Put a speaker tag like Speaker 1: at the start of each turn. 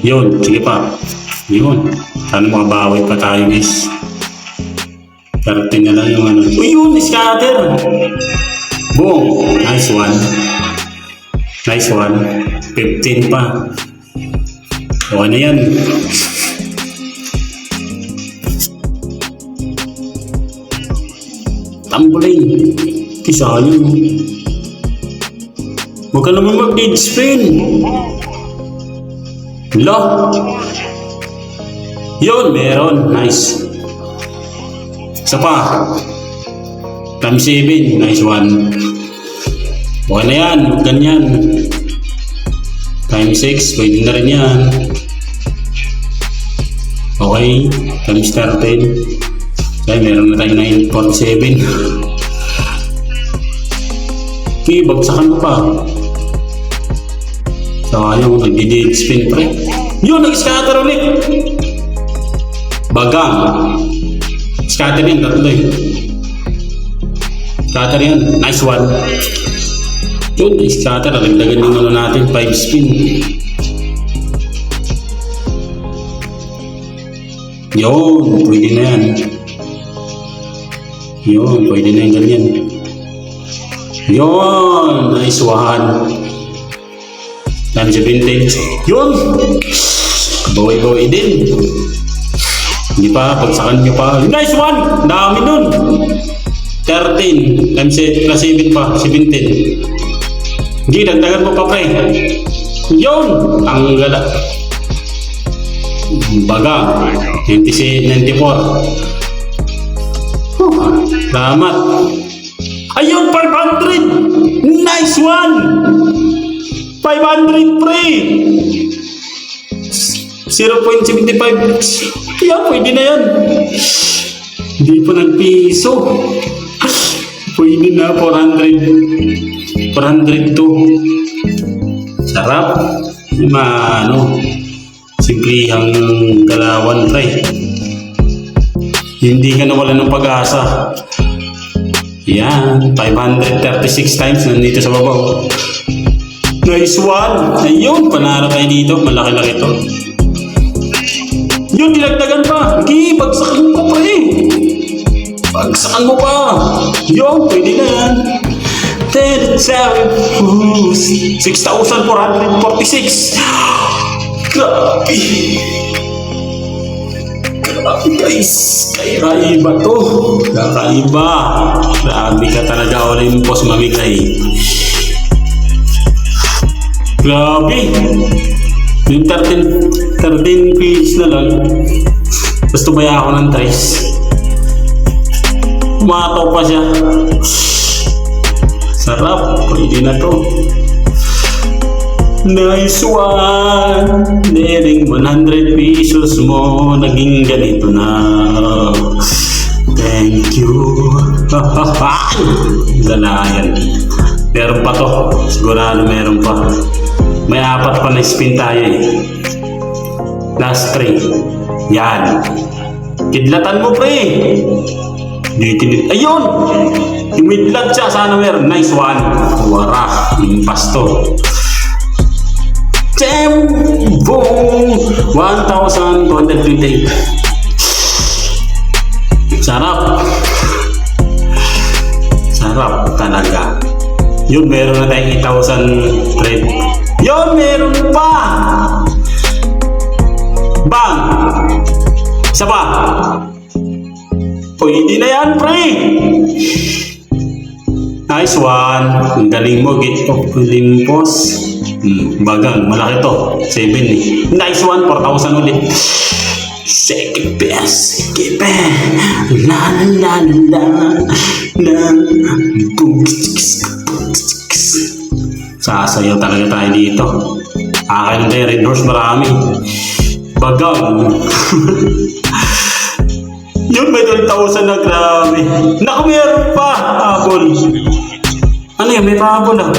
Speaker 1: Yun, sige pa. Yun. Sana makabawi pa tayo guys. 13 na lang yung ano. Uy, yun! Scatter! Boom! Nice one. Nice one. 15 pa. O ano yan? Tumbling. Kisa yun. Huwag ka naman mag-dead spin. Lo. Yun, meron. Nice. Isa pa. Times 7. Nice one. Okay na yan. Huwag ganyan. Times 6. Pwede na rin yan. Okay. Times 13. Okay, meron na tayo 9.7. Okay, bagsakan mo pa. Sayang, nag-dead spin pre. Yun, nag-scatter ulit. Bagang. Scatter yan, tatlo eh. Scatter yan. Nice one. Yun, scatter. Nagdagan yung ano natin, 5 spin. Yun, pwede na yan. Yun, pwede na yung ganyan. Yun, nice one. Times 17. Yun! Bawi-bawi din. Hindi pa, pagsakan nyo pa. Nice one! Dami nun! 13 times plus 7 pa, 17. Hindi, dagdagan mo pa pre. Yun! Ang gala. Baga. 94. Salamat. Ayun, 500! Nice one! 500 pre! 0.75. Kaya pwede na yan. Hindi pa nagpiso. Pwede na 400. 402. Sarap. Simplihang galawan pre. Hindi ka nawala ng pag-asa. Yan. 536 times nandito sa babaw. Nice one! Ayun, panalo tayo dito. Malaki-laki to. Yun, dinagdagan pa. Hindi, bagsakan mo pa eh. Bagsakan mo pa. Yun, pwede na yan. 6,446. Grabe. Grabe guys. Kakaiba to. Kakaiba. Grabe ka talaga, Olympus mamigay. Grabe! Yung 13 page na lang. Tapos tumaya ako ng trace. Umataw pa siya. Sarap. Pwede na to. Nice one! Nearing 100 pesos mo. Naging ganito na. Thank you. Ganayan. Meron pa to. Sigurado meron pa. May 4 pa na spin tayo eh. Last 3. Yan. Kidlatan mo pre. Ayun! Imidlat siya. Sana meron. Nice one. Wara. Limpas to. Jam! Boom! 1,258. Sarap. Sarap talaga. Yun, meron na tayong 8,000 trade. Yun, meron pa! Bang! Isa pa! Pwede na yan, pre! Nice one! Ang galing mo, get of Olympus. Bagang, malaki to. 7 eh. Nice one, 4,000 ulit. Second best, second best. La la la la la. Boom. Sasayaw talaga tayo dito. Akin tayo, Red Horse, marami. Bagang. Yun, may 12,000 na, grabe. Naku, meron pa. Apple. Ano yun, may pa apple ah.